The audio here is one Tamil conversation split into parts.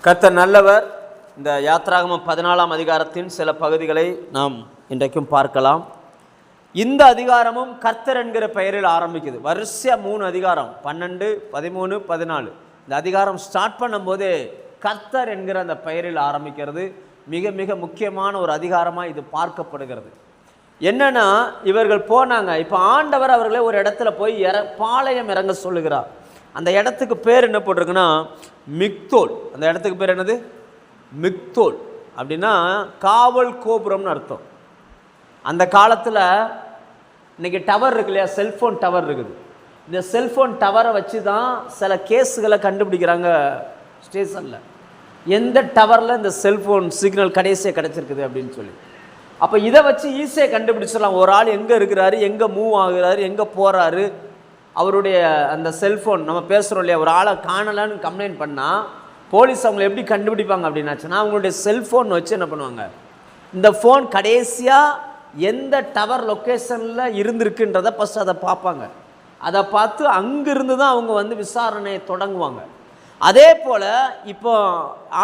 கர்த்தர் நல்லவர். இந்த யாத்ராகமம் 14ஆம் அதிகாரத்தின் சில பகுதிகளை நாம் இன்றைக்கும் பார்க்கலாம். இந்த அதிகாரமும் கர்த்தர் என்கிற பெயரில் ஆரம்பிக்குது. வரிசையாக 3 அதிகாரம் 12, 13, 14 இந்த அதிகாரம் ஸ்டார்ட் பண்ணும்போதே கர்த்தர் என்கிற அந்த பெயரில் ஆரம்பிக்கிறது. மிக மிக முக்கியமான ஒரு அதிகாரமாக இது பார்க்கப்படுகிறது. என்னன்னா, இவர்கள் போனாங்க. இப்போ ஆண்டவர் அவர்களை ஒரு இடத்துல போய் பாளையம் இறங்க சொல்லுகிறார். அந்த இடத்துக்கு பேர் என்ன போட்டிருக்குன்னா மிக்தோல். அந்த இடத்துக்கு பேர் என்னது? மிக்தோல். அப்படின்னா காவல் கோபுரம்னு அர்த்தம். அந்த காலத்தில் இன்றைக்கி டவர் இருக்கு இல்லையா, செல்ஃபோன் டவர் இருக்குது. இந்த செல்ஃபோன் டவரை வச்சு தான் சில கேஸுகளை கண்டுபிடிக்கிறாங்க ஸ்டேஷனில். எந்த டவரில் இந்த செல்ஃபோன் சிக்னல் கடைசியாக கிடச்சிருக்குது அப்படின்னு சொல்லி. அப்போ இதை வச்சு ஈஸியாக கண்டுபிடிச்சிடலாம். ஒரு ஆள் எங்கே இருக்கிறாரு, எங்கே மூவ் ஆகுறாரு, எங்கே போகிறாரு. அவருடைய அந்த செல்ஃபோன், நம்ம பேசுகிறோம் இல்லையா, ஒரு ஆளை காணலான்னு கம்ப்ளைண்ட் பண்ணால் போலீஸ் அவங்களை எப்படி கண்டுபிடிப்பாங்க அப்படின்னாச்சுன்னா, அவங்களுடைய செல்ஃபோன் வச்சு என்ன பண்ணுவாங்க, இந்த ஃபோன் கடைசியாக எந்த டவர் லொக்கேஷனில் இருந்திருக்குன்றதை ஃபஸ்ட் அதை பார்ப்பாங்க. அதை பார்த்து அங்கிருந்து தான் அவங்க வந்து விசாரணையை தொடங்குவாங்க. அதே போல் இப்போ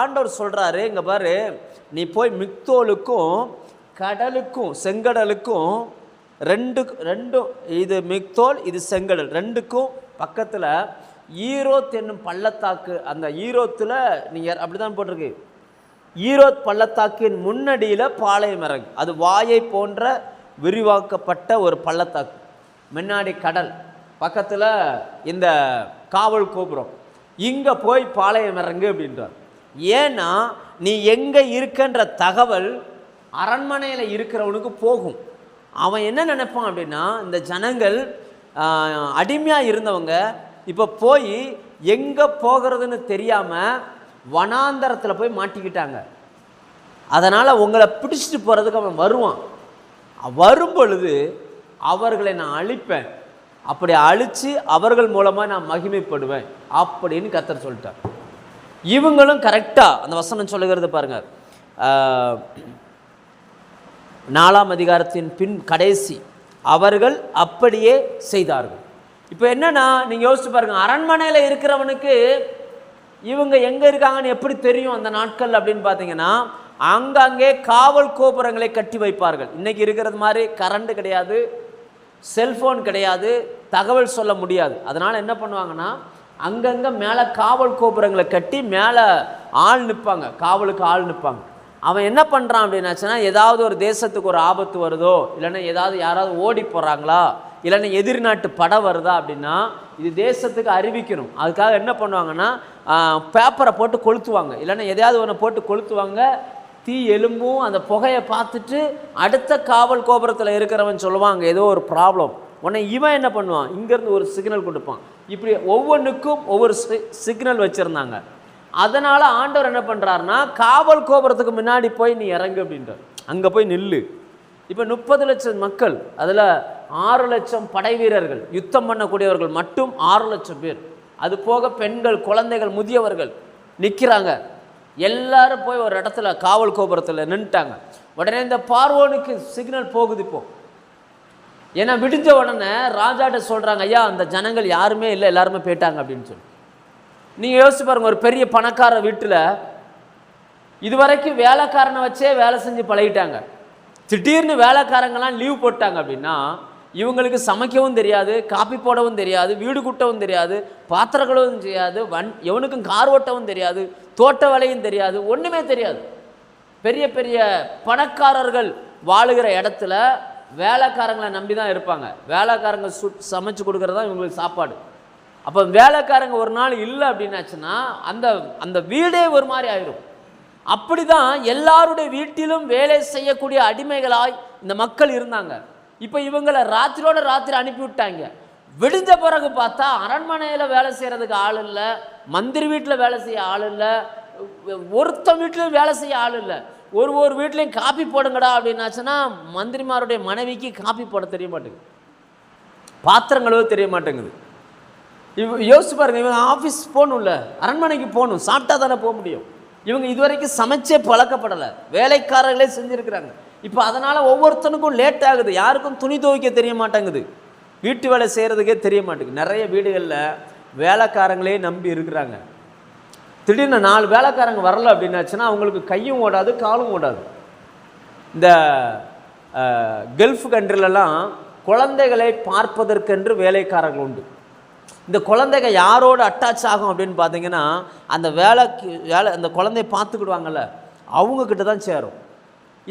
ஆண்டவர் சொல்கிறாரு, இங்கே பாரு, நீ போய் மிக்தோலுக்கும் கடலுக்கும் செங்கடலுக்கும் ரெண்டும் இது மிக்தோல், இது செங்கடல், ரெண்டுக்கும் பக்கத்தில் ஈரோத் என்னும் பள்ளத்தாக்கு. அந்த ஈரோத்தில் நீங்கள் அப்படி தான் போட்டிருக்கு, ஈரோத் பள்ளத்தாக்கின் முன்னடியில் பாளையம் இறங்கு. அது வாயை போன்ற விரிவாக்கப்பட்ட ஒரு பள்ளத்தாக்கு. முன்னாடி கடல், பக்கத்தில் இந்த காவல் கோபுரம். இங்கே போய் பாளையம் இறங்கு அப்படின்றார். ஏன்னா நீ எங்கே இருக்கன்ற தகவல் அரண்மனையில் இருக்கிறவனுக்கு போகும். அவன் என்ன நினைப்பான் அப்படின்னா, இந்த ஜனங்கள் அடிமையாக இருந்தவங்க இப்போ போய் எங்கே போகிறதுன்னு தெரியாமல் வனாந்தரத்தில் போய் மாட்டிக்கிட்டாங்க. அதனால் உங்களை பிடிச்சிட்டு போகிறதுக்கு அவன் வருவான். வரும் பொழுது அவர்களை நான் அழிப்பேன், அப்படி அழித்து அவர்கள் மூலமாக நான் மகிமைப்படுவேன் அப்படின்னு கர்த்தர் சொல்லிட்டார். இவங்களும் கரெக்டாக அந்த வசனம் சொல்லுகிறது பாருங்கள். 4ஆம் அதிகாரத்தின் பின் கடைசி, அவர்கள் அப்படியே செய்தார்கள். இப்போ என்னன்னா, நீங்கள் யோசிச்சு பாருங்கள், அரண்மனையில் இருக்கிறவனுக்கு இவங்க எங்கே இருக்காங்கன்னு எப்படி தெரியும் அந்த நாட்கள் அப்படின்னு பார்த்தீங்கன்னா, அங்கங்கே காவல் கோபுரங்களை கட்டி வைப்பார்கள். இன்றைக்கி இருக்கிறது மாதிரி கரண்ட் கிடையாது, செல்ஃபோன் கிடையாது, தகவல் சொல்ல முடியாது. அதனால் என்ன பண்ணுவாங்கன்னா, அங்கங்கே மேலே காவல் கோபுரங்களை கட்டி மேலே ஆள் நிற்பாங்க, காவலுக்கு ஆள் நிற்பாங்க. அவன் என்ன பண்ணுறான் அப்படின்னாச்சுன்னா, ஏதாவது ஒரு தேசத்துக்கு ஒரு ஆபத்து வருதோ, இல்லைன்னா யாராவது ஓடி போகிறாங்களா, இல்லைன்னா எதிர்நாட்டு படம் வருதா அப்படின்னா இது தேசத்துக்கு அறிவிக்கணும். அதுக்காக என்ன பண்ணுவாங்கன்னா, பேப்பரை போட்டு கொளுத்துவாங்க, இல்லைன்னா எதையாவது ஒன்று போட்டு கொளுத்துவாங்க. தீ எலும்பும் அந்த புகையை பார்த்துட்டு அடுத்த காவல் கோபுரத்தில் இருக்கிறவன் சொல்லுவாங்க ஏதோ ஒரு ப்ராப்ளம். உடனே இவன் என்ன பண்ணுவான், இங்கேருந்து ஒரு சிக்னல் கொடுப்பான். இப்படி ஒவ்வொன்றுக்கும் ஒவ்வொரு சிக்னல் வச்சுருந்தாங்க. அதனால் ஆண்டவர் என்ன பண்ணுறாருன்னா, காவல் கோபுரத்துக்கு முன்னாடி போய் நீ இறங்கு அப்படின்றார். அங்கே போய் நில்லு. இப்போ 30 லட்சம் மக்கள், அதில் 6 லட்சம் படை வீரர்கள், யுத்தம் பண்ணக்கூடியவர்கள் மட்டும் 6 லட்சம் பேர். அது போக பெண்கள், குழந்தைகள், முதியவர்கள் நிற்கிறாங்க. எல்லாரும் போய் ஒரு இடத்துல காவல் கோபுரத்தில் நின்றுட்டாங்க. உடனே இந்த பார்வோனுக்கு சிக்னல் போகுது. இப்போ ஏன்னா விடிஞ்ச உடனே ராஜாட்ட சொல்கிறாங்க, ஐயா அந்த ஜனங்கள் யாருமே இல்லை, எல்லாருமே போயிட்டாங்க அப்படின்னு சொல்லி. நீங்கள் யோசிச்சு பாருங்கள், ஒரு பெரிய பணக்கார வீட்டில் இதுவரைக்கும் வேலைக்காரனை வச்சே வேலை செஞ்சு பழகிட்டாங்க. திடீர்னு வேலைக்காரங்கெல்லாம் லீவ் போட்டாங்க அப்படின்னா இவங்களுக்கு சமைக்கவும் தெரியாது, காப்பி போடவும் தெரியாது, வீடு கூட்டவும் தெரியாது, பாத்திரம் கழுவவும் தெரியாது, எவனுக்கும் கார் ஓட்டவும் தெரியாது, தோட்ட வேலையும் தெரியாது, ஒன்றுமே தெரியாது. பெரிய பெரிய பணக்காரர்கள் வாழுகிற இடத்துல வேலைக்காரங்களை நம்பி தான் இருப்பாங்க. வேலைக்காரங்க சமைச்சு கொடுக்குறது தான் இவங்களுக்கு சாப்பாடு. அப்போ வேலைக்காரங்க ஒரு நாள் இல்லை அப்படின்னாச்சுன்னா அந்த அந்த வீடே ஒரு மாதிரி ஆயிரும். அப்படி தான் எல்லாருடைய வீட்டிலும் வேலை செய்யக்கூடிய அடிமைகளாய் இந்த மக்கள் இருந்தாங்க. இப்போ இவங்களை ராத்திரியோட ராத்திரி அனுப்பிவிட்டாங்க. விடிஞ்ச பிறகு பார்த்தா அரண்மனையில் வேலை செய்கிறதுக்கு ஆள் இல்லை, மந்திரி வீட்டில் வேலை செய்ய ஆள் இல்லை, ஒருத்த வீட்டிலும் வேலை செய்ய ஆள் இல்லை. ஒரு வீட்லேயும் காப்பி போடுங்கடா அப்படின்னாச்சுன்னா மந்திரிமாருடைய மனைவிக்கு காப்பி போட தெரிய மாட்டேங்குது, பாத்திரங்களோ தெரிய மாட்டேங்குது. யோசிச்சு பாருங்க, இவங்க ஆஃபீஸ் போகணும்ல, அரண்மனைக்கு போகணும், சாப்பிட்டா தானே போக முடியும். இவங்க இதுவரைக்கும் சமைச்சே பழக்கப்படலை, வேலைக்காரர்களே செஞ்சுருக்கிறாங்க. இப்போ அதனால் ஒவ்வொருத்தனுக்கும் லேட் ஆகுது. யாருக்கும் துணி துவைக்க தெரிய மாட்டேங்குது, வீட்டு வேலை செய்கிறதுக்கே தெரிய மாட்டேங்குது. நிறைய வீடுகளில் வேலைக்காரங்களே நம்பி இருக்கிறாங்க. திடீர்னு 4 வேலைக்காரங்க வரல அப்படின்னாச்சுன்னா அவங்களுக்கு கையும் ஓடாது காலும் ஓடாது. இந்த கல்ஃப் கண்ட்ரிலெலாம் குழந்தைகளை பார்ப்பதற்கென்று வேலைக்காரர்கள் உண்டு. இந்த குழந்தைங்க யாரோடு அட்டாச் ஆகும் அப்படின்னு பார்த்தீங்கன்னா அந்த அந்த குழந்தைய பார்த்துக்கிடுவாங்கல்ல அவங்கக்கிட்ட தான் சேரும்.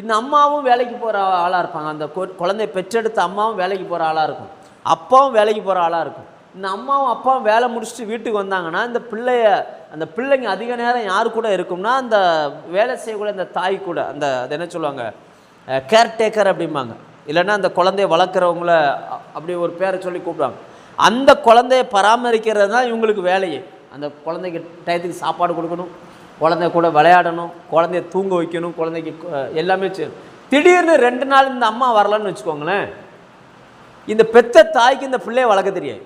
இந்த அம்மாவும் வேலைக்கு போகிற ஆளாக இருப்பாங்க. அந்த குழந்தைய பெற்றெடுத்த அம்மாவும் வேலைக்கு போகிற ஆளாக இருக்கும், அப்பாவும் வேலைக்கு போகிற ஆளாக இருக்கும். இந்த அம்மாவும் அப்பாவும் வேலை முடிச்சுட்டு வீட்டுக்கு வந்தாங்கன்னா அந்த பிள்ளைங்க அதிக நேரம் யார் கூட இருக்கும்னா அந்த வேலை செய்யக்கூட இந்த தாய் கூட, அது என்ன சொல்லுவாங்க, கேர்டேக்கர் அப்படிம்பாங்க, இல்லைன்னா அந்த குழந்தைய வளர்க்குறவங்கள அப்படி ஒரு பேரை சொல்லி கூப்பிடுவாங்க. அந்த குழந்தைய பராமரிக்கிறது தான் இவங்களுக்கு வேலையே. அந்த குழந்தைக்கு டயத்துக்கு சாப்பாடு கொடுக்கணும், குழந்தைய கூட விளையாடணும், குழந்தைய தூங்க வைக்கணும், குழந்தைக்கு எல்லாமே செய்யணும். திடீர்னு 2 நாள் இந்த அம்மா வரலன்னு வச்சுக்கோங்களேன், இந்த பெத்த தாய்க்கு இந்த பிள்ளைய வளர்க்க தெரியாது.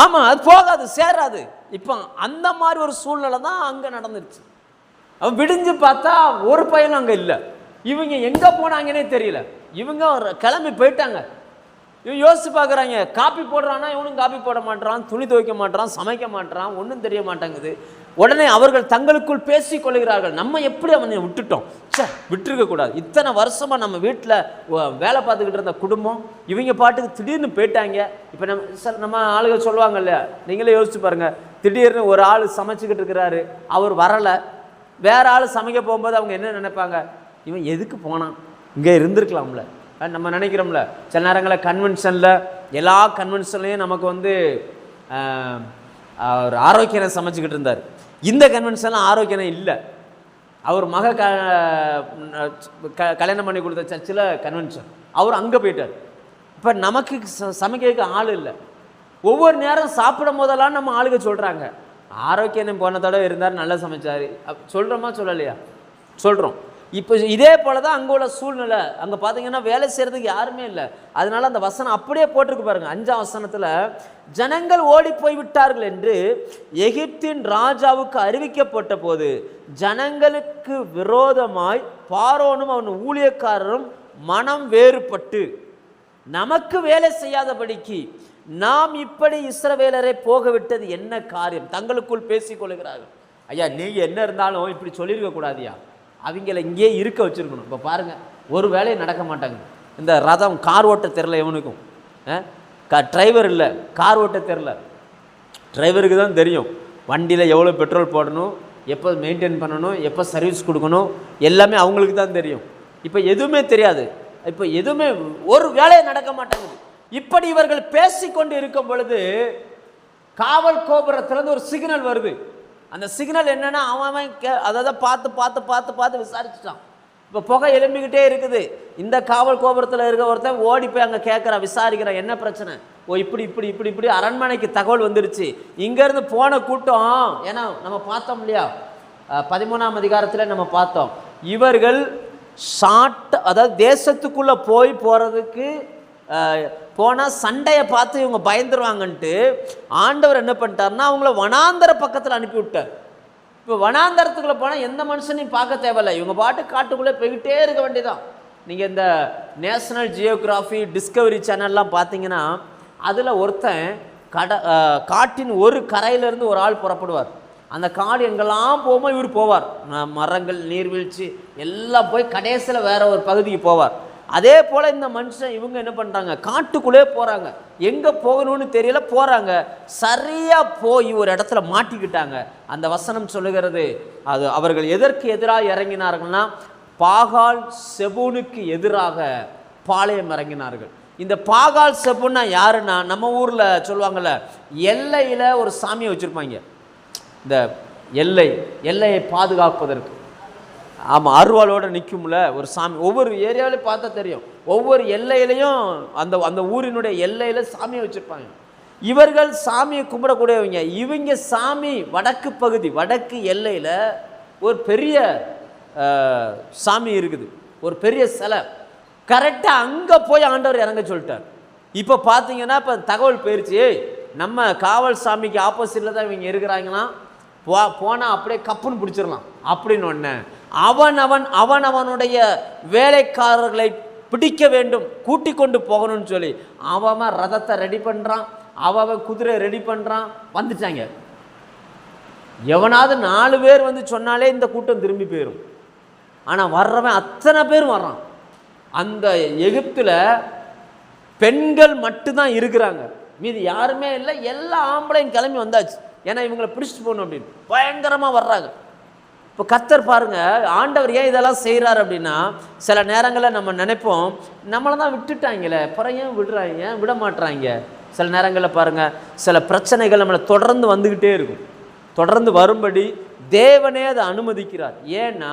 ஆமாம், அது போகாது, சேராது. இப்போ அந்த மாதிரி ஒரு சூழ்நிலை தான் அங்கே நடந்துருச்சு. அவன் விடிஞ்சு பார்த்தா ஒரு பையனும் அங்கே இல்லை. இவங்க எங்கே போனாங்கன்னே தெரியல. இவங்க கிளம்பி போயிட்டாங்க. இவன் யோசிச்சு பார்க்குறாங்க, காப்பி போடுறான்னா இவனும் காப்பி போட மாட்டான், துணி துவைக்க மாட்டான், சமைக்க மாட்டான், ஒன்றும் தெரிய மாட்டேங்குது. உடனே அவர்கள் தங்களுக்குள் பேசிக் கொள்கிறார்கள், நம்ம எப்படி அவனை விட்டுட்டோம், விட்டுருக்க கூடாது. இத்தனை வருஷமாக நம்ம வீட்டில் வேலை பார்த்துக்கிட்டு இருந்த குடும்பம் இவங்க பாட்டுக்கு திடீர்னு போயிட்டாங்க. இப்போ நம்ம ஆளுகள் சொல்லுவாங்க இல்லையா, நீங்களே யோசிச்சு பாருங்கள். திடீர்னு ஒரு ஆள் சமைச்சிக்கிட்டு இருக்கிறாரு, அவர் வரலை, வேற ஆள் சமைக்க போகும்போது அவங்க என்ன நினைப்பாங்க, இவன் எதுக்கு போனான், இங்கே இருந்திருக்கலாம்ல. நம்ம நினைக்கிறோம்ல, சில நேரங்களில் கன்வென்ஷனில் எல்லா கன்வென்ஷன்லையும் நமக்கு ஒரு ஆரோக்கியனை சமைச்சிக்கிட்டு இருந்தார். இந்த கன்வென்ஷன்லாம் ஆரோக்கியனை இல்லை. அவர் கல்யாணம் பண்ணி கொடுத்த சர்ச்சில் கன்வென்ஷன், அவர் அங்கே போயிட்டார். இப்போ நமக்கு சமைக்கிறதுக்கு ஆள் இல்லை. ஒவ்வொரு நேரம் சாப்பிடும் போதெல்லாம் நம்ம ஆளுங்க சொல்கிறாங்க, ஆரோக்கியனை போன தடவை இருந்தார், நல்லா சமைச்சார். சொல்கிறோமா சொல்லலையா? சொல்கிறோம். இப்போ இதே போல தான் அங்கே உள்ள சூழ்நிலை. அங்கே பார்த்தீங்கன்னா வேலை செய்கிறதுக்கு யாருமே இல்லை. அதனால அந்த வசனம் அப்படியே போட்டிருக்கு பாருங்கள். 5ஆம் வசனத்தில், ஜனங்கள் ஓடி போய் விட்டார்கள் என்று எகிப்தின் ராஜாவுக்கு அறிவிக்கப்பட்ட போது ஜனங்களுக்கு விரோதமாய் பார்வோனும் அவன் ஊழியக்காரரும் மனம் வேறுபட்டு நமக்கு வேலை செய்யாதபடிக்கு நாம் இப்படி இஸ்ரவேலரை போக விட்டது என்ன காரியம், தங்களுக்குள் பேசிக்கொள்கிறார்கள். ஐயா, நீங்கள் என்ன இருந்தாலும் இப்படி சொல்லியிருக்க கூடாதியா, அவங்கள இங்கேயே இருக்க வச்சுருக்கணும். இப்போ பாருங்கள், ஒரு வேலையை நடக்க மாட்டாங்க. இந்த ரதம் கார் ஓட்ட தெரில, எவனுக்கும் டிரைவர் இல்லை, கார் ஓட்ட தெரில. டிரைவருக்கு தான் தெரியும் வண்டியில் எவ்வளோ பெட்ரோல் போடணும், எப்போ மெயின்டைன் பண்ணணும், எப்போ சர்வீஸ் கொடுக்கணும், எல்லாமே அவங்களுக்கு தான் தெரியும். இப்போ எதுவுமே தெரியாது. இப்போ எதுவுமே ஒரு வேலையை நடக்க மாட்டாங்குது. இப்படி இவர்கள் பேசிக்கொண்டு இருக்கும் பொழுது காவல் கோபுரத்துலேருந்து ஒரு சிக்னல் வருது. அந்த சிக்னல் என்னன்னா, அவன் அதை பார்த்து பார்த்து பார்த்து பார்த்து விசாரிச்சுட்டான். இப்போ புகை எழும்பிக்கிட்டே இருக்குது. இந்த காவல் கோபுரத்தில் இருக்க ஒருத்தன் ஓடி போய் அங்கே கேட்குறான், விசாரிக்கிறான், என்ன பிரச்சனை? ஓ, இப்படி இப்படி இப்படி இப்படி அரண்மனைக்கு தகவல் வந்துருச்சு. இங்கேருந்து போன கூட்டம், ஏன்னா நம்ம பார்த்தோம் இல்லையா, 13ஆம் அதிகாரத்தில் நம்ம பார்த்தோம், இவர்கள் அதாவது தேசத்துக்குள்ளே போகிறதுக்கு போனால் சண்டையை பார்த்து இவங்க பயந்துருவாங்கன்ட்டு ஆண்டவர் என்ன பண்ணிட்டார்னா அவங்கள வனாந்தர பக்கத்தில் அனுப்பி விட்டார். இப்போ வனாந்தரத்துக்குள்ளே போனால் எந்த மனுஷனையும் பார்க்க தேவையில்லை, இவங்க பாட்டு காட்டுக்குள்ளே போய்கிட்டே இருக்க வேண்டியதான். நீங்கள் இந்த நேஷனல் ஜியோகிராஃபி, டிஸ்கவரி சேனல்லாம் பார்த்தீங்கன்னா அதில் ஒருத்தன் காட்டின் ஒரு கரையிலேருந்து ஒரு ஆள் புறப்படுவார். அந்த காடு எங்கெல்லாம் போகுமோ இவர் போவார். மரங்கள், நீர்வீழ்ச்சி எல்லாம் போய் கடைசியில் வேற ஒரு பகுதிக்கு போவார். அதே போல் இந்த மனுஷன் இவங்க என்ன பண்ணுறாங்க, காட்டுக்குள்ளே போகிறாங்க, எங்கே போகணும்னு தெரியல, போகிறாங்க. சரியாக போய் ஒரு இடத்துல மாட்டிக்கிட்டாங்க. அந்த வசனம் சொல்லுகிறது, அது அவர்கள் எதற்கு எதிராக இறங்கினார்கள்னா பாகால் செபூனுக்கு எதிராக பாளையம் இறங்கினார்கள். இந்த பாகால் செபுன்னா யாருன்னா, நம்ம ஊரில் சொல்லுவாங்கள்ல, எல்லையில் ஒரு சாமியை வச்சுருப்பாங்க. இந்த எல்லையை பாதுகாப்பதற்கு, ஆமாம், அருவாளோடு நிற்கும்ல ஒரு சாமி. ஒவ்வொரு ஏரியாவிலையும் பார்த்தா தெரியும், ஒவ்வொரு எல்லையிலையும் அந்த ஊரினுடைய எல்லையில் சாமியை வச்சுருப்பாங்க. இவர்கள் சாமியை கும்பிடக்கூடியவங்க. இவங்க சாமி வடக்கு பகுதி, வடக்கு எல்லையில் ஒரு பெரிய சாமி இருக்குது, ஒரு பெரிய சிலை. கரெக்டாக அங்கே போய் ஆண்டவர் இறங்க சொல்லிட்டார். இப்போ பார்த்தீங்கன்னா இப்போ தகவல் போயிடுச்சு, நம்ம காவல் சாமிக்கு ஆப்போசிட்டில் தான் இவங்க இருக்கிறாங்களாம், போனால் அப்படியே கப்புன்னு பிடிச்சிடலாம் அப்படின்னு ஒன்று. அவனுடைய வேலைக்காரர்களை பிடிக்க வேண்டும், கூட்டி கொண்டு போகணும்னு சொல்லி அவன் ரதத்தை ரெடி பண்ணுறான், அவன் குதிரை ரெடி பண்ணுறான். வந்துட்டாங்க. எவனாவது 4 பேர் வந்து சொன்னாலே இந்த கூட்டம் திரும்பி போயிடும். ஆனால் வர்றவன் அத்தனை பேர் வர்றான். அந்த எகிப்தில் பெண்கள் மட்டும்தான் இருக்கிறாங்க, மீது யாருமே இல்லை. எல்லா ஆம்பளையும் கிளம்பி வந்தாச்சு, ஏன்னா இவங்களை பிடிச்சிட்டு போகணும் அப்படின்னு பயங்கரமாக வர்றாங்க. இப்போ கர்த்தர் பாருங்கள், ஆண்டவர் ஏன் இதெல்லாம் செய்கிறார் அப்படின்னா, சில நேரங்களில் நம்ம நினைப்போம் நம்மளை தான் விட்டுட்டாங்களே, அப்புறம் ஏன் விடுறாங்க, ஏன் விட மாட்டுறாங்க. சில நேரங்களில் பாருங்கள், சில பிரச்சனைகள் நம்மளை தொடர்ந்து வந்துக்கிட்டே இருக்கும். தொடர்ந்து வரும்படி தேவனே அதை அனுமதிக்கிறார். ஏன்னா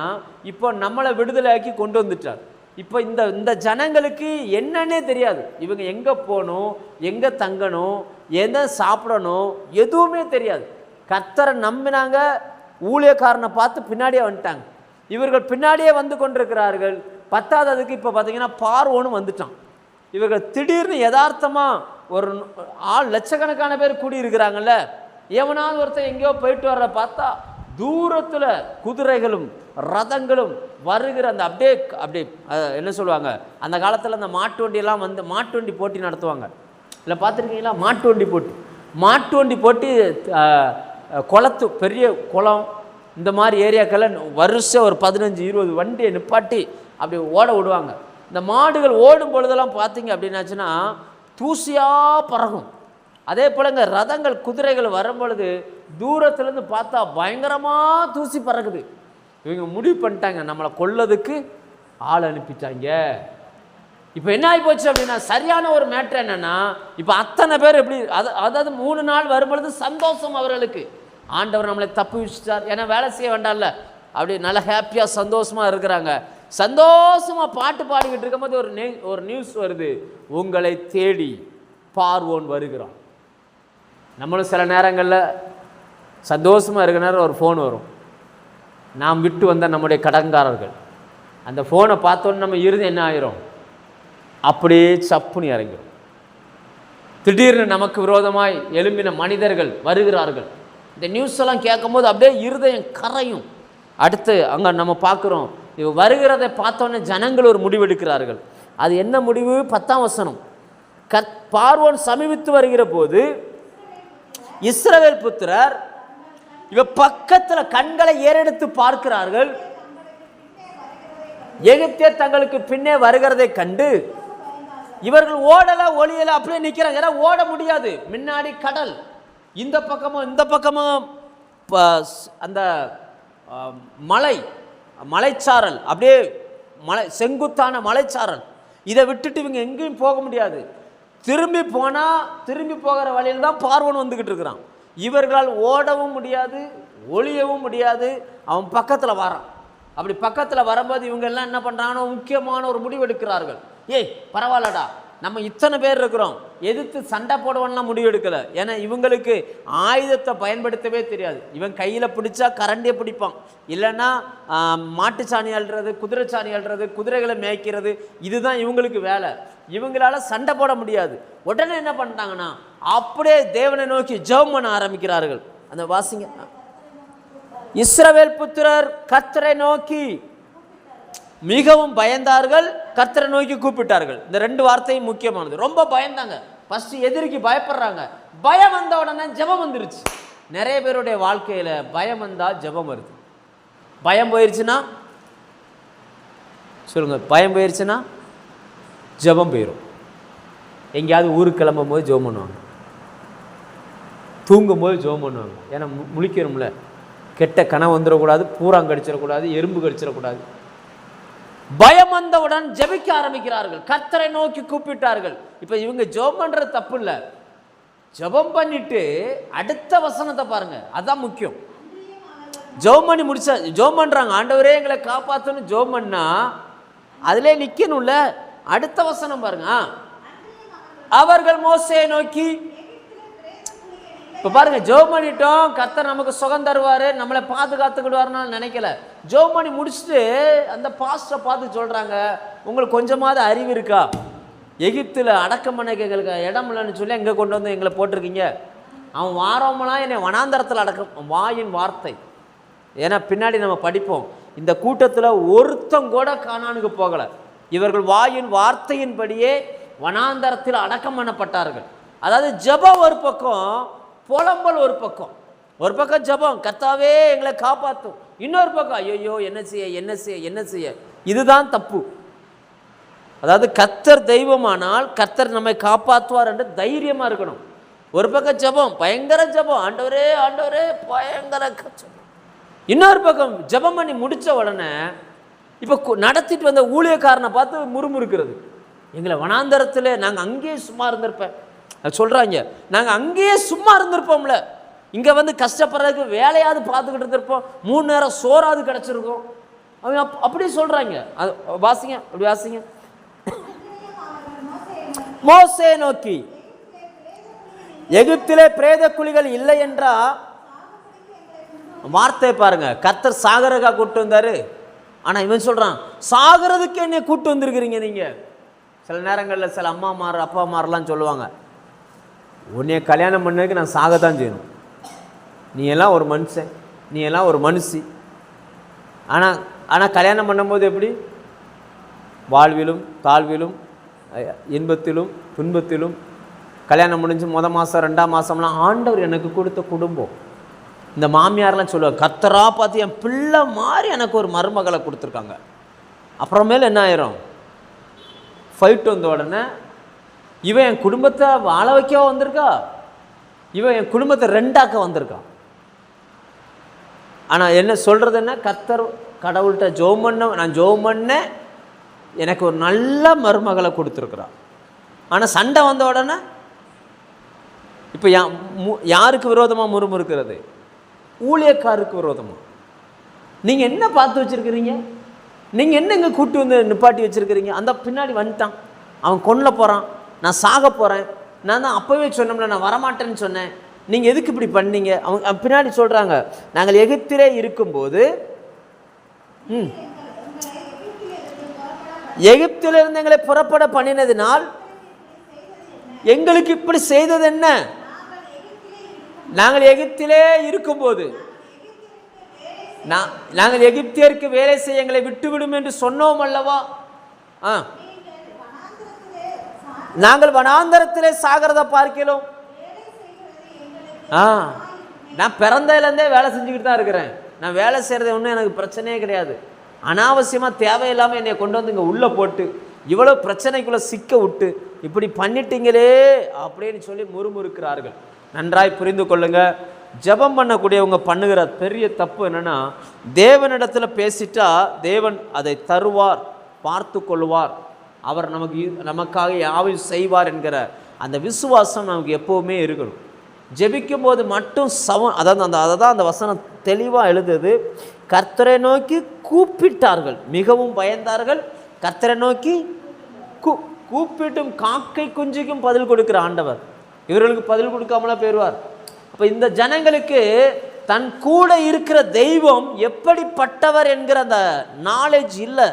இப்போ நம்மளை விடுதலையாக்கி கொண்டு வந்துட்டார். இப்போ இந்த ஜனங்களுக்கு என்னன்னே தெரியாது. இவங்க எங்கே போகணும், எங்கே தங்கணும், எதை சாப்பிடணும், எதுவுமே தெரியாது. கர்த்தரை நம்பினாங்க, ஊழியக்காரனை பார்த்து பின்னாடியே வந்துட்டாங்க. இவர்கள் பின்னாடியே வந்து கொண்டிருக்கிறார்கள். பத்தாததுக்கு இப்போ பார்த்தீங்கன்னா பார்வோனும் வந்துட்டான். இவர்கள் திடீர்னு யதார்த்தமாக ஒரு லட்சக்கணக்கான பேர் கூடியிருக்கிறாங்கல்ல, எவனாவது ஒருத்தர் எங்கேயோ போயிட்டு வர்ற பார்த்தா தூரத்தில் குதிரைகளும் ரதங்களும் வருகிற அந்த அப்படியே என்ன சொல்லுவாங்க, அந்த காலத்தில் அந்த மாட்டு வண்டியெல்லாம் வந்து மாட்டு வண்டி போட்டி நடத்துவாங்க. இல்லை பார்த்துருக்கீங்களா? மாட்டு வண்டி போட்டி குளத்து பெரிய குளம் இந்த மாதிரி ஏரியாக்கெல்லாம் வருஷம் ஒரு 15-20 வண்டியை நிப்பாட்டி அப்படி ஓட விடுவாங்க. இந்த மாடுகள் ஓடும் பொழுதெல்லாம் பார்த்தீங்க அப்படின்னாச்சுன்னா தூசியாக பறகும். அதே போல் இங்கே ரதங்கள் குதிரைகள் வரும்பொழுது தூரத்துலேருந்து பார்த்தா பயங்கரமாக தூசி பறக்குது. இவங்க முடிவு பண்ணிட்டாங்க, நம்மளை கொல்லதுக்கு ஆள் அனுப்பிட்டாங்க. இப்போ என்ன ஆகி போச்சு அப்படின்னா, சரியான ஒரு மேட்ரு என்னென்னா, இப்போ அத்தனை பேர் எப்படி அதாவது 3 நாள் வரும்பொழுது சந்தோஷம் அவர்களுக்கு. ஆண்டவர் நம்மளை தப்பு வச்சுட்டார், ஏன்னா வேலை செய்ய வேண்டாம்ல, அப்படி நல்லா ஹாப்பியாக சந்தோஷமாக இருக்கிறாங்க. சந்தோஷமாக பாட்டு பாடிக்கிட்டு இருக்கும்போது ஒரு நியூஸ் வருது, உங்களை தேடி பார்வோன் வருகிறான். நம்மளும் சில நேரங்களில் சந்தோஷமாக இருக்கிற நேரம் ஒரு ஃபோன் வரும், நாம் விட்டு வந்த நம்முடைய கடன்காரர்கள். அந்த ஃபோனை பார்த்தோன்னு நம்ம இறுதி என்ன ஆயிரும், அப்படியே சப்புனி இறங்கிடும். திடீர்னு நமக்கு விரோதமாய் எழும்பின மனிதர்கள் வருகிறார்கள். இந்த நியூஸ் எல்லாம் கேட்கும் போது அப்படியே இருதயம் கரையும். அடுத்து அங்கே நம்ம பார்க்குறோம், இவ வருகிறதை பார்த்தோன்னே ஜனங்கள் ஒரு முடிவெடுக்கிறார்கள். அது என்ன முடிவு? 10ஆம் வசனம், பார்வோன் சமீபித்து வருகிற போது இஸ்ரவேல் புத்திரர் இவ பக்கத்தில் கண்களை ஏறெடுத்து பார்க்கிறார்கள். எகிப்தியர் தங்களுக்கு பின்னே வருகிறதை கண்டு இவர்கள் ஓடல ஒளியல அப்படியே நிற்கிறாங்க. ஏன்னா ஓட முடியாது, முன்னாடி கடல், இந்த பக்கமும் அந்த மலைச்சாரல், அப்படியே செங்குத்தான மலைச்சாரல். இதை விட்டுட்டு இவங்க எங்கேயும் போக முடியாது. திரும்பி போகிற வழியில் தான் பார்வோன் வந்துக்கிட்டு இருக்கிறான். இவர்களால் ஓடவும் முடியாது, ஒளியவும் முடியாது. அவன் பக்கத்தில் வரான். அப்படி பக்கத்தில் வரும்போது இவங்க எல்லாம் என்ன பண்ணுறாங்கன்னா முக்கியமான ஒரு முடிவு எடுக்கிறார்கள். ஏய் பரவாயில்லடா, நம்ம இத்தனை பேர் இருக்கிறோம், எதிர்த்து சண்டை போடுவோம்லாம் முடிவு எடுக்கலை. ஏன்னா இவங்களுக்கு ஆயுதத்தை பயன்படுத்தவே தெரியாது. இவன் கையில் பிடிச்சா கரண்டியை பிடிப்பான், இல்லைன்னா மாட்டு சாணி அள்ளுறது, குதிரை சாணி அள்ளுறது, குதிரைகளை மேய்க்கிறது, இதுதான் இவங்களுக்கு வேலை. இவங்களால சண்டை போட முடியாது. உடனே என்ன பண்ணிட்டாங்கன்னா அப்படியே தேவனை நோக்கி ஜெபம் பண்ண ஆரம்பிக்கிறார்கள். அந்த வாசிங்க, இஸ்ரவேல் புத்திரர் கர்த்தரை நோக்கி மிகவும் பயந்தார்கள், கர்த்தரை நோக்கி கூப்பிட்டார்கள். இந்த 2 வார்த்தையும் முக்கியமானது. ரொம்ப பயந்தாங்க. ஃபர்ஸ்ட் எதிரிக்கு பயப்படுறாங்க. பயம் வந்த உடனே ஜெபம் வந்துருச்சு. நிறைய பேருடைய வாழ்க்கையில் பயம் வந்தால் ஜெபம் வருது. பயம் போயிருச்சுன்னா சொல்லுங்க, பயம் போயிருச்சுன்னா ஜெபம் போயிடும். எங்கேயாவது ஊருக்கு கிளம்பும் போது ஜெபம் பண்ணுவாங்க, தூங்கும் போது ஜெபம் பண்ணுவாங்க. ஏன்னா முழிக்கணும்ல, கெட்ட கனவு வந்துடக்கூடாது, பூராங்க கடிச்சிடக்கூடாது, எறும்பு கடிச்சிடக்கூடாது. பயம் வந்தவுடன் ஜெபிக்க ஆரம்பிக்கிறார்கள், கர்த்தரை நோக்கி கூப்பிட்டார்கள். இப்போ இவங்க ஜெபம் பண்ணுறது தப்பு இல்லை, ஜெபம் பண்ணிட்டு அடுத்த வசனத்தை பாருங்க, அதான் முக்கியம். ஜெபம் பண்ணி முடிச்சா ஜெபம் பண்ணுறாங்க, ஆண்டவரே எங்களை காப்பாற்றணும் ஜெபம் பண்ணா அதிலே நிற்கணும்ல. அடுத்த வசனம் பாருங்க, அவர்கள் மோசேயை நோக்கி, இப்போ பாருங்க, ஜெபம் பண்ணிட்டோம், கர்த்தர் நமக்கு சுகம் தருவார், நம்மளை பாதுகாத்துக்கிடுவார்னு நினைக்கல. ஜெபம் பண்ணி முடிச்சுட்டு அந்த பாஸ்டரை பார்த்து சொல்கிறாங்க, உங்களுக்கு கொஞ்சமாவது அறிவு இருக்கா? எகிப்தில் அடக்கம் பண்ண எங்களுக்கு இடம் இல்லைன்னு சொல்லி எங்கே கொண்டு வந்து எங்களை போட்டிருக்கீங்க. அவன் வாரமெல்லாம் என்னை வனாந்தரத்தில் அடக்கம், வாயின் வார்த்தை. ஏன்னா பின்னாடி நம்ம படிப்போம், இந்த கூட்டத்தில் ஒருத்தம் கூட கானானுக்கு போகலை. இவர்கள் வாயின் வார்த்தையின்படியே வனாந்தரத்தில் அடக்கம் பண்ணப்பட்டார்கள். அதாவது ஜெபம் ஒரு பக்கம், புலம்பல் ஒரு பக்கம். ஒரு பக்கம் ஜெபம், கர்த்தாவே எங்களை காப்பாற்றும். இன்னொரு பக்கம் ஐயோ என்ன செய்ய என்ன செய்ய என்ன செய்ய. இதுதான் தப்பு. அதாவது கர்த்தர் தெய்வமானால் கர்த்தர் நம்மை காப்பாற்றுவார் என்று தைரியமாக இருக்கணும். ஒரு பக்கம் ஜெபம், பயங்கர ஜெபம், ஆண்டவரே ஆண்டவரே பயங்கர ஜெபம். இன்னொரு பக்கம் ஜெபம் பண்ணி முடித்த உடனே இப்போ நடத்திட்டு வந்த ஊழியக்காரனை பார்த்து முறுமுறுக்கிறது. எங்களை வனாந்தரத்தில் நாங்கள் அங்கேயே சும்மா இருந்திருப்பேன் சொல்கிறாங்க. நாங்கள் அங்கேயே சும்மா இருந்திருப்போம்ல, இங்கே வந்து கஷ்டப்படுறதுக்கு வேலையாவது பார்த்துக்கிட்டு இருந்திருப்போம், 3 நேரம் சோறாவது கிடச்சிருக்கும். அவங்க அப்படியே சொல்கிறாங்க. அது வாசிங்க, அப்படி வாசிங்க. மோசே நோக்கி, எகிப்திலே பிரேத குழிகள் இல்லை என்றா, வார்த்தை பாருங்க, கர்த்தர் சாகரகா கூப்பிட்டு வந்தாரு. ஆனால் இவன் சொல்கிறான், சாகிறதுக்கு என்ன கூப்பிட்டு வந்திருக்கிறீங்க நீங்கள். சில நேரங்களில் சில அம்மாமார் அப்பாமாரெலாம் சொல்லுவாங்க, உன்னைய கல்யாணம் பண்ணதுக்கு நான் சாகத்தான் செய்யணும், நீ எல்லாம் ஒரு மனுஷன், நீ எல்லாம் ஒரு மனுஷி. ஆனால் கல்யாணம் பண்ணும்போது எப்படி? வாழ்விலும் தாழ்விலும் இன்பத்திலும் துன்பத்திலும். கல்யாணம் முடிஞ்சு மாதம் 2ஆம் மாதம்லாம் ஆண்டவர் எனக்கு கொடுத்த குடும்பம். இந்த மாமியாரெலாம் சொல்லுவாங்க, கர்த்தரா பார்த்து என் பிள்ளை மாதிரி எனக்கு ஒரு மருமகளை கொடுத்துருக்காங்க. அப்புறமேல என்ன ஆயிரும்? ஃபைட் வந்த உடனே இவன் என் குடும்பத்தை வாழ வைக்க வந்திருக்கா, இவன் என் குடும்பத்தை 2ஆக்க வந்திருக்கான். ஆனால் என்ன சொல்கிறது என்ன, கர்த்தர் கடவுள்கிட்ட ஜெபம் பண்ண, நான் ஜெபம் பண்ணேன், எனக்கு ஒரு நல்ல மருமகளை கொடுத்துருக்குறான். ஆனால் சண்டை வந்த உடனே இப்போ யாருக்கு விரோதமாக முறுமுறுக்கிறது? ஊழியக்காருக்கு விரோதமாக. நீங்கள் என்ன பார்த்து வச்சுருக்கிறீங்க? நீங்கள் என்ன இங்கே கூட்டு வந்து நிப்பாட்டி வச்சுருக்கிறீங்க? அந்த பின்னாடி வந்துட்டான், அவன் கொல்ல போகிறான், நான் சாக போகிறேன், நான் தான் அப்போவே சொன்னோம்ல நான் வரமாட்டேன்னு சொன்னேன், நீங்கள் எதுக்கு இப்படி பண்ணீங்க? அவங்க பின்னாடி சொல்கிறாங்க, நாங்கள் எகிப்திலே இருக்கும்போது எகிப்திலிருந்து எங்களை புறப்பட பண்ணினதினால் எங்களுக்கு இப்படி செய்தது என்ன? நாங்கள் எகிப்திலே இருக்கும்போது நாங்கள் எகிப்தியருக்கு வேலை செய்ய எங்களை விட்டுவிடும் என்று சொன்னோம் அல்லவா? நாங்கள் வனாந்தரத்திலே சாகிறத பார்க்கிறோம். நான் பிறந்ததுலேருந்தே வேலை செஞ்சுக்கிட்டு தான் இருக்கிறேன். நான் வேலை செய்கிறது ஒன்றும் எனக்கு பிரச்சனையே கிடையாது. அனாவசியமாக தேவையில்லாமல் என்னை கொண்டு வந்து இங்கே உள்ளே போட்டு இவ்வளோ பிரச்சனைக்குள்ளே சிக்க விட்டு இப்படி பண்ணிட்டீங்களே அப்படின்னு சொல்லி முறுமுறுக்கிறார்கள். நன்றாய் புரிந்து கொள்ளுங்க. ஜெபம் பண்ணக்கூடியவங்க பண்ணுகிற பெரிய தப்பு என்னென்னா, தேவனிடத்தில் பேசிட்டா தேவன் அதை தருவார், பார்த்து கொள்வார், அவர் நமக்காக யாவையும் செய்வார் என்கிற அந்த விசுவாசம் நமக்கு எப்போவுமே இருக்கணும். ஜெபிக்கும் போது மட்டும் அதை தான் அந்த வசனம் தெளிவாக எழுதுது. கர்த்தரை நோக்கி கூப்பிட்டார்கள், மிகவும் பயந்தார்கள். கர்த்தரை நோக்கி கூப்பிட்டும் காக்கை குஞ்சுக்கும் பதில் கொடுக்குற ஆண்டவர் இவர்களுக்கு பதில் கொடுக்காமலாம் போயிடுவார். அப்போ இந்த ஜனங்களுக்கு தன் கூட இருக்கிற தெய்வம் எப்படிப்பட்டவர் என்கிற அந்த நாலேஜ் இல்லை.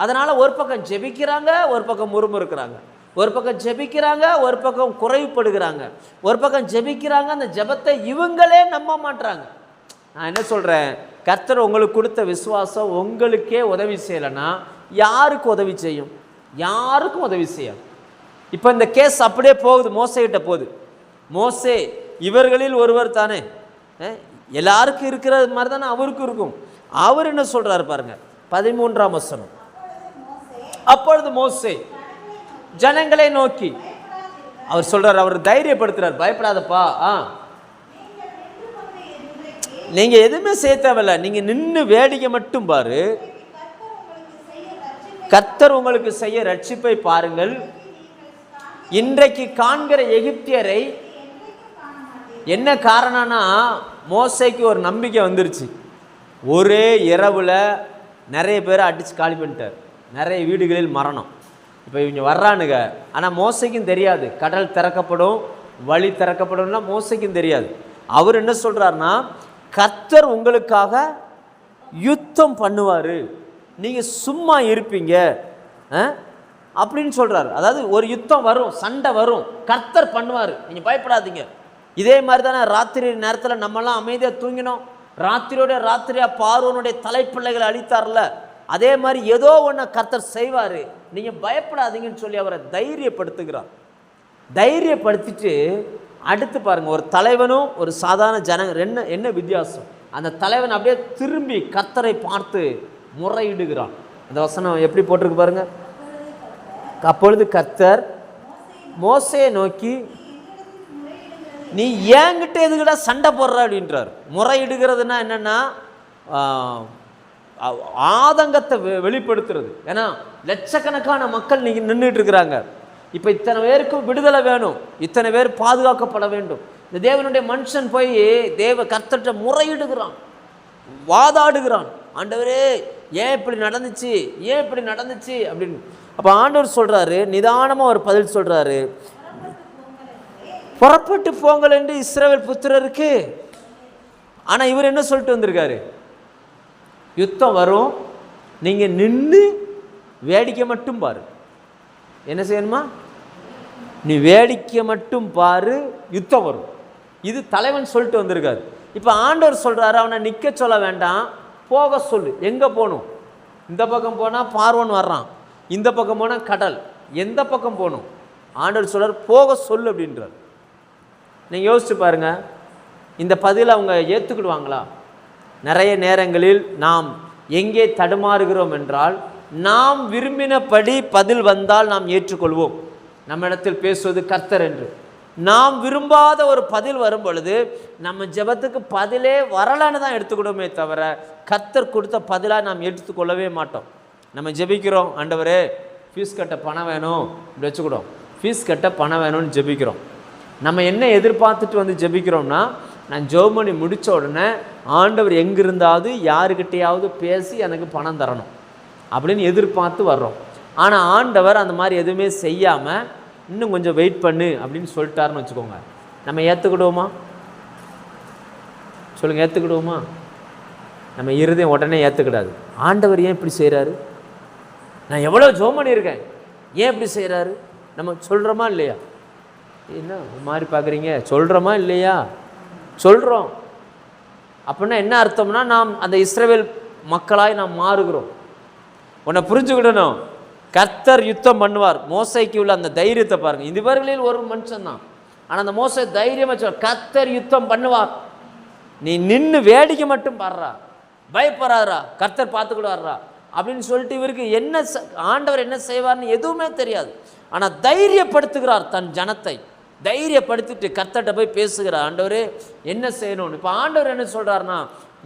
அதனால் ஒரு பக்கம் ஜெபிக்கிறாங்க, ஒரு பக்கம் முறுமுறுக்கிறாங்க, ஒரு பக்கம் ஜெபிக்கிறாங்க, ஒரு பக்கம் குறைவுபடுகிறாங்க, ஒரு பக்கம் ஜெபிக்கிறாங்க, அந்த ஜெபத்தை இவங்களே நம்ப மாட்டுறாங்க. நான் என்ன சொல்கிறேன், கர்த்தர் உங்களுக்கு கொடுத்த விசுவாசம் உங்களுக்கே உதவி செய்யலைன்னா யாருக்கு உதவி செய்யும்? யாருக்கும் உதவி செய்யாது. இப்போ இந்த கேஸ் அப்படியே போகுது, மோசேகிட்ட போகுது. மோசே இவர்களில் ஒருவர் தானே, எல்லாருக்கும் இருக்கிற மாதிரி தானே அவருக்கும் இருக்கும். அவர் என்ன சொல்கிறார் பாருங்க, 13ஆம் வசனம். அப்பொழுது மோசே ஜனங்களை நோக்கி அவர் சொல்றார், அவர் தைரியப்படுத்துறார், பயப்படாதப்பா, நீங்க எதுவுமே செய்ய தேவையில்ல, நீங்க நின்று வேடிக்கை மட்டும் பாரு, கர்த்தர் உங்களுக்கு செய்ய ரட்சிப்பை பாருங்கள். இன்றைக்கு காண்கிற எகிப்தியரை என்ன காரணம்னா, மோசேக்கு ஒரு நம்பிக்கை வந்துருச்சு. ஒரே இரவில் நிறைய பேரை அடித்து காலி பண்ணிட்டார், நிறைய வீடுகளில் மரணம். இப்போ இவங்க வர்றானுங்க, ஆனால் மோசைக்கும் தெரியாது கடல் திறக்கப்படும், வழி திறக்கப்படும்லாம் மோசைக்கும் தெரியாது. அவர் என்ன சொல்கிறாருன்னா, கர்த்தர் உங்களுக்காக யுத்தம் பண்ணுவார், நீங்கள் சும்மா இருப்பீங்க அப்படின்னு சொல்கிறார். அதாவது ஒரு யுத்தம் வரும், சண்டை வரும், கர்த்தர் பண்ணுவார், நீங்கள் பயப்படாதீங்க. இதே மாதிரி தானே ராத்திரி நேரத்தில் நம்மலாம் அமைதியாக தூங்கினோம், ராத்திரியாக பார்வோனுடைய தலைப்பிள்ளைகளை அழித்தார்ல, அதே மாதிரி ஏதோ ஒன்று கர்த்தர் செய்வார், நீங்கள் பயப்படாதீங்கன்னு சொல்லி அவரை தைரியப்படுத்துகிறார். தைரியப்படுத்திட்டு அடுத்து பாருங்கள், ஒரு தலைவனும் ஒரு சாதாரண என்ன என்ன வித்தியாசம்? அந்த தலைவன் அப்படியே திரும்பி கர்த்தரை பார்த்து முறையிடுகிறான். அந்த வசனம் எப்படி போட்டிருக்கு பாருங்க. அப்பொழுது கர்த்தர் மோசேயை நோக்கி, நீ ஏங்கிட்ட எதுக்கிட்ட சண்டை போடுற அப்படின்றார். முறையிடுகிறதுனா என்னென்னா ஆதங்கத்தை வெளிப்படுத்துறது. ஏன்னா லட்சக்கணக்கான மக்கள் நீங்கள் நின்றுட்டு இருக்கிறாங்க. இப்போ இத்தனை பேருக்கு விடுதலை வேணும், இத்தனை பேர் பாதுகாக்கப்பட வேண்டும். இந்த தேவனுடைய மனுஷன் போய் கர்த்தர்கிட்ட முறையிடுகிறான், வாதாடுகிறான். ஆண்டவரே ஏன் இப்படி நடந்துச்சு, ஏன் இப்படி நடந்துச்சு அப்படின்னு. அப்போ ஆண்டவர் சொல்கிறாரு, நிதானமாக ஒரு பதில் சொல்கிறாரு, புறப்பட்டு போங்கள் என்று இஸ்ரவேல் புத்திரருக்கு. ஆனால் இவர் என்ன சொல்லிட்டு வந்திருக்காரு? யுத்தம் வரும், நீங்கள் நின்று வேடிக்கை மட்டும் பாரு. என்ன செய்யணுமா? நீ வேடிக்கை மட்டும் பாரு, யுத்தம் வரும். இது தலைவன் சொல்லிட்டு வந்திருக்காரு. இப்போ ஆண்டவர் சொல்கிறாரு, அவனை நிற்க சொல்ல வேண்டாம், போக சொல்லு. எங்கே போகணும்? இந்த பக்கம் போனால் பார்வோன் வர்றான், இந்த பக்கம் போனால் கடல், எந்த பக்கம் போகணும்? ஆண்டவர் சொல்கிறார், போக சொல்லு அப்படின்றார். நீங்கள் யோசிச்சு பாருங்கள், இந்த பதிலை அவங்க ஏற்றுக்கிடுவாங்களா? நிறைய நேரங்களில் நாம் எங்கே தடுமாறுகிறோம் என்றால், நாம் விரும்பினபடி பதில் வந்தால் நாம் ஏற்றுக்கொள்வோம். நம்ம இடத்தில் பேசுவது கர்த்தர் என்று. நாம் விரும்பாத ஒரு பதில் வரும் பொழுது நம்ம ஜெபத்துக்கு பதிலே வரலான்னு தான் எடுத்துக்கிடுமே தவிர, கர்த்தர் கொடுத்த பதிலாக நாம் எடுத்துக்கொள்ளவே மாட்டோம். நம்ம ஜெபிக்கிறோம், ஆண்டவரே ஃபீஸ் கட்ட பணம் வேணும் இப்படி வச்சுக்கிடும், ஃபீஸ் கட்ட பணம் வேணும்னு ஜெபிக்கிறோம். நம்ம என்ன எதிர்பார்த்துட்டு வந்து ஜெபிக்கிறோம்னா, நான் ஜெபம் பண்ணி முடித்த உடனே ஆண்டவர் எங்கிருந்தாவது யாருக்கிட்டையாவது பேசி எனக்கு பணம் தரணும் அப்படின்னு எதிர்பார்த்து வர்றோம். ஆனால் ஆண்டவர் அந்த மாதிரி எதுவுமே செய்யாமல் இன்னும் கொஞ்சம் வெயிட் பண்ணு அப்படின்னு சொல்லிட்டாருன்னு வச்சுக்கோங்க. நம்ம ஏற்றுக்கிடுவோமா? சொல்லுங்கள், ஏற்றுக்கிடுவோமா? நம்ம இருதயம் உடனே ஏற்றுக்கிடாது. ஆண்டவர் ஏன் இப்படி செய்கிறாரு? நான் எவ்வளோ ஜெபம் பண்ணியிருக்கேன், ஏன் இப்படி செய்கிறாரு? நம்ம சொல்கிறோமா இல்லையா? என்ன மாதிரி பார்க்குறீங்க? சொல்கிறோமா இல்லையா? சொல்கிறோம். அப்படின்னா என்ன அர்த்தம்னா, நாம் அந்த இஸ்ரவேல் மக்களாய் நாம் மாறுகிறோம். உன்னை புரிஞ்சுக்கிடணும், கர்த்தர் யுத்தம் பண்ணுவார். மோசைக்கு உள்ள அந்த தைரியத்தை பாருங்கள். இதுவர்களில் ஒரு மனுஷன் தான், ஆனால் அந்த மோசை தைரியமாக சொல்வார், கர்த்தர் யுத்தம் பண்ணுவார், நீ நின்று வேடிக்கை மட்டும் பாடுறா, பயப்படாதரா, கர்த்தர் பார்த்துக்கிடுவாரா அப்படின்னு சொல்லிட்டு இவருக்கு என்ன ஆண்டவர் என்ன செய்வார்னு எதுவுமே தெரியாது. ஆனால் தைரியப்படுத்துகிறார் தன் ஜனத்தை. தைரியப்படுத்திட்டு கர்த்தர்கிட்ட போய் பேசுகிறார், ஆண்டவரே என்ன செய்யணும்னு. இப்போ ஆண்டவர் என்ன சொல்கிறாருன்னா,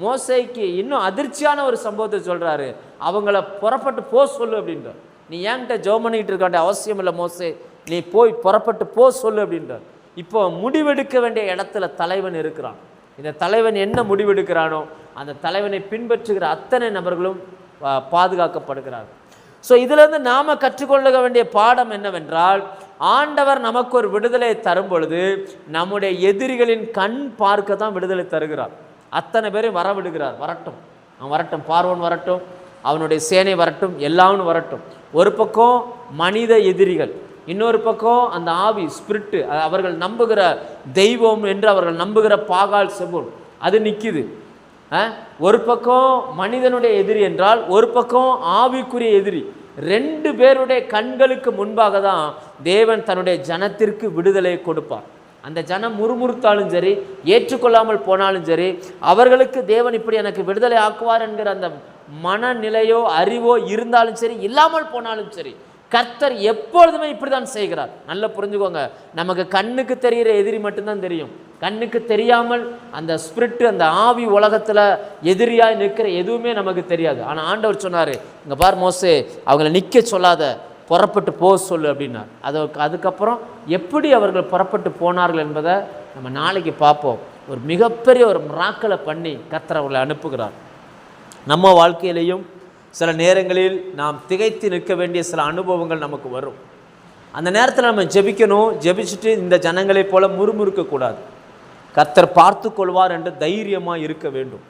மோசைக்கு இன்னும் அதிர்ச்சியான ஒரு சம்பவத்தை சொல்கிறாரு. அவங்கள புறப்பட்டு போ சொல்லு அப்படின்றார். நீ ஏன்கிட்ட ஜெபம் பண்ணிக்கிட்டு இருக்காண்ட அவசியம் இல்லை மோசே, நீ போய் புறப்பட்டு போ சொல்லு அப்படின்றார். இப்போ முடிவெடுக்க வேண்டிய இடத்துல தலைவன் இருக்கிறான். இந்த தலைவன் என்ன முடிவெடுக்கிறானோ அந்த தலைவனை பின்பற்றுகிற அத்தனை நபர்களும் பாதுகாக்கப்படுகிறார்கள். ஸோ இதிலிருந்து நாம் கற்றுக்கொள்ள வேண்டிய பாடம் என்னவென்றால், ஆண்டவர் நமக்கு ஒரு விடுதலை தரும் பொழுது நம்முடைய எதிரிகளின் கண் பார்க்க தான் விடுதலை தருகிறார். அத்தனை பேரையும் வரவிடுகிறார். வரட்டும், அவன் வரட்டும், பார்வோன் வரட்டும், அவனுடைய சேனை வரட்டும், எல்லாரும் வரட்டும். ஒரு பக்கம் மனித எதிரிகள், இன்னொரு பக்கம் அந்த ஆவி ஸ்பிரிட்டு, அவர்கள் நம்புகிற தெய்வம் என்று அவர்கள் நம்புகிற பாகால் செபுல் அது நிற்கிது. ஒரு பக்கம் மனிதனுடைய எதிரி என்றால், ஒரு பக்கம் ஆவிக்குரிய எதிரி. ரெண்டு பேருடைய கண்களுக்கு முன்பாக தான் தேவன் தன்னுடைய ஜனத்திற்கு விடுதலை கொடுப்பார். அந்த ஜனம் முறுமுறுத்தாலும் சரி, ஏற்றுக்கொள்ளாமல் போனாலும் சரி, அவர்களுக்கு தேவன் இப்படி எனக்கு விடுதலை ஆக்குவார் என்கிற அந்த மனநிலையோ அறிவோ இருந்தாலும் சரி, இல்லாமல் போனாலும் சரி, கர்த்தர் எப்பொழுதுமே இப்படி தான் செய்கிறார். நல்லா புரிஞ்சுக்கோங்க. நமக்கு கண்ணுக்கு தெரிகிற எதிரி மட்டும்தான் தெரியும். கண்ணுக்கு தெரியாமல் அந்த ஸ்பிரிட்டு, அந்த ஆவி உலகத்தில் எதிரியாக நிற்கிற எதுவுமே நமக்கு தெரியாது. ஆனால் ஆண்டவர் சொன்னார், இங்கே பார் மோசே, அவங்கள நிற்க சொல்லாத, புறப்பட்டு போக சொல்லு அப்படின்னார். அதுக்கப்புறம் எப்படி அவர்கள் புறப்பட்டு போனார்கள் என்பதை நம்ம நாளைக்கு பார்ப்போம். ஒரு மிகப்பெரிய ஒரு மிராக்களை பண்ணி கர்த்தர் அவர்களை அனுப்புகிறார். நம்ம வாழ்க்கையிலையும் சில நேரங்களில் நாம் திகைத்து நிற்க வேண்டிய சில அனுபவங்கள் நமக்கு வரும். அந்த நேரத்தில் நம்ம ஜெபிக்கணும். ஜெபிச்சுட்டு இந்த ஜனங்களைப் போல முறுமுறுக்கக்கூடாது. கர்த்தர் பார்த்து கொள்வார் என்று தைரியமாக இருக்க வேண்டும்.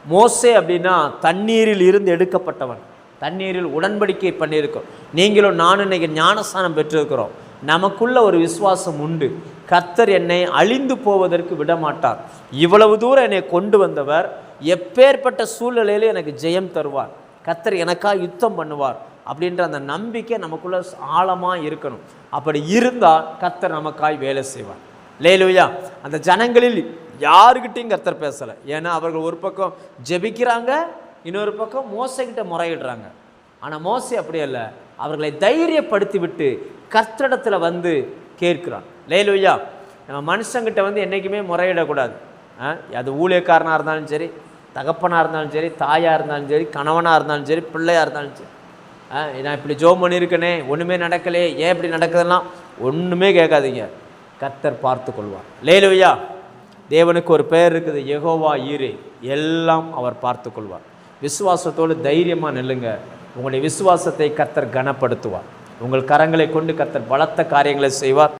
மோசே அப்படின்னா தண்ணீரில் இருந்து எடுக்கப்பட்டவன். தண்ணீரில் உடன்படிக்கை பண்ணியிருக்கோம். நீங்களும் நானும் இன்றைக்கி ஞானஸ்தானம் பெற்றிருக்கிறோம். நமக்குள்ள ஒரு விசுவாசம் உண்டு. கர்த்தர் என்னை அழிந்து போவதற்கு விடமாட்டார். இவ்வளவு தூரம் என்னை கொண்டு வந்தவர் எப்பேற்பட்ட சூழ்நிலையிலும் எனக்கு ஜெயம் தருவார். கர்த்தர் எனக்காக யுத்தம் பண்ணுவார் அப்படின்ற அந்த நம்பிக்கை நமக்குள்ள ஆழமாக இருக்கணும். அப்படி இருந்தால் கர்த்தர் நமக்காய் வேலை செய்வார். லேலூயா. அந்த ஜனங்களில் யாருக்கிட்டையும் கர்த்தர் பேசலை. ஏன்னா அவர்கள் ஒரு பக்கம் ஜெபிக்கிறாங்க, இன்னொரு பக்கம் மோசைக்கிட்ட முறையிடுறாங்க. ஆனால் மோசே அப்படி அல்ல, அவர்களை தைரியப்படுத்தி விட்டு கர்த்தரிடத்தில் வந்து கேட்கிறான். லேலூயா. நம்ம மனுஷங்கிட்ட வந்து என்றைக்குமே முறையிடக்கூடாது. அது ஊழியக்காரனாக இருந்தாலும் சரி, தகப்பனாக இருந்தாலும் சரி, தாயாக இருந்தாலும் சரி, கணவனாக இருந்தாலும் சரி, பிள்ளையாக இருந்தாலும் சரி. நான் இப்படி ஜோம் பண்ணியிருக்கனே, ஒன்றுமே நடக்கலையே, ஏன் இப்படி நடக்குதுலாம் ஒன்றுமே கேட்காதீங்க. கர்த்தர் பார்த்து கொள்வார். லேலூயா. தேவனுக்கு ஒரு பெயர் இருக்குது, யெகோவா ஈரே. எல்லாம் அவர் பார்த்து கொள்வார். விசுவாசத்தோடு தைரியமாக நில்லுங்க. உங்களுடைய விசுவாசத்தை கர்த்தர் கனப்படுத்துவார். உங்கள் கரங்களை கொண்டு கர்த்தர் பலத்த காரியங்களை செய்வார்.